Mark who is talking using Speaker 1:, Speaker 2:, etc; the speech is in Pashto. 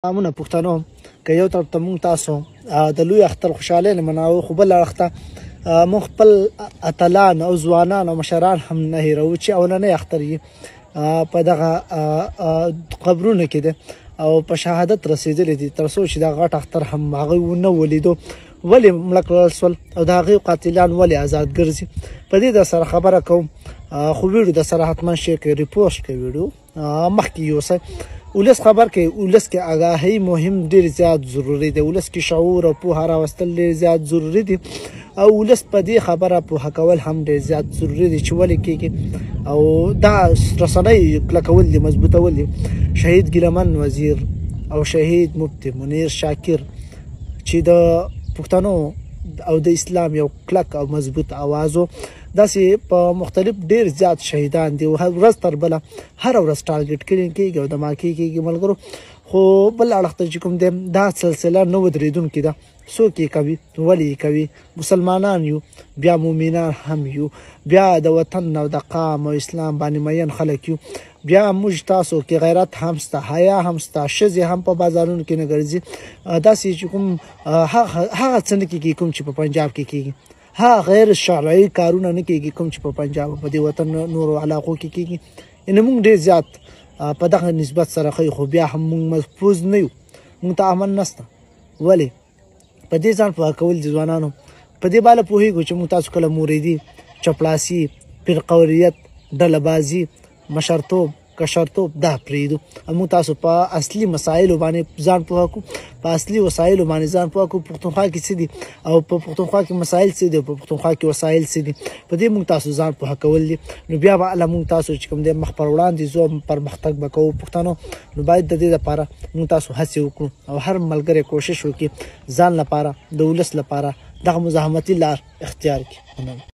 Speaker 1: امونه پښتنو که یو طرف ته مونږ تاسو د لوی اختر خوشحالۍ لمناوو خو بل اړخ ته مونږ خپل اتلان او ځوانان او مشران هم نه هیروو چې اولنی اختر یې په دغه قبرونو کې دی او په شهادت رسېدلی دي تر څو چې دا غټ اختر هم هغوی ونه ولیدو ولې مړه کړل سول او د هغوی قاتلان ولې آزاد ګرځي په دې در سره خبره کوم خو ویډیو در سره حتما شیر کړئ ریپوسټ کړئ ویډیو مخکې یوسئ ولس خبر کوي ولس کې آګاهي مهم ډیر زیات ضروری دی ولس کې شعور او پوهه راوستل ډیر زیات ضروری دي او ولس په دې خبره پوهه کول هم ډیر زیات ضروری دي چې ولې کېږي او دا رسنۍ کلکول دي مضبوطول دي شهید ګیلمن وزیر او شهید مفتي منیر شاکر چې د پښتنو او د اسلام یو کلک او مضبوط اوازو داسې په مختلف ډیر زیات شهیدان دي او هر ورځ تر بله هر ورځ ټارګټ کېږي او دماکې کېږي ملګرو خو بل اړخ ته چې کوم دی دا سلسله نه ودرېدونکې ده څوک یې کوي ولې یې کوي مسلمانان یو بیا مومنان هم یو بیا د وطن او د قام او اسلام باندې مین خلک یو بیا موږ تاسو کې غیرت هم سته حیا هم سته ښځې هم په بازارونو کې نه ګرځي داسې چې کوم هغه څه نه کېږي کوم چې په پنجاب کې کېږي ها غیر شرعي کارونه نه کېږي کوم چې په پنجاب په دې وطن نورو علاقو کې کېږي یعنې موږ ډېر زیات په دغه نسبت سره ښیو خو بیا هم موږ محفوظ نه یو موږ ته امن نشته ولې په دې ځان پوهه کول دي ځوانانو په دې باندې پوهېږو چې موږ تاسو کله موریدي چپلاسي فرقوریت ډلهبازي مشرتوب کشرتوب دا پرېږدو موږ تاسو په اصلي مسایلو باندې ځان پوهه کړو په اصلي وسایلو باندې ځان پوهه کړو پښتونخوا کې څه دي او په پښتونخوا کې مسایل څه دي او په پښتونخوا کې وسایل څه دي په دې موږ تاسو ځان پوهه کول دي نو بیا به الله موږ تاسو چې کوم دی مخ پر وړاندې ځو پرمختګ به کوو پښتنو نو باید د دې لپاره موږ تاسو هڅې وکړو او هر ملګری کوشش وکړي ځان لپاره د ولس لپاره دغه مزاحمتي لار اختیار کړي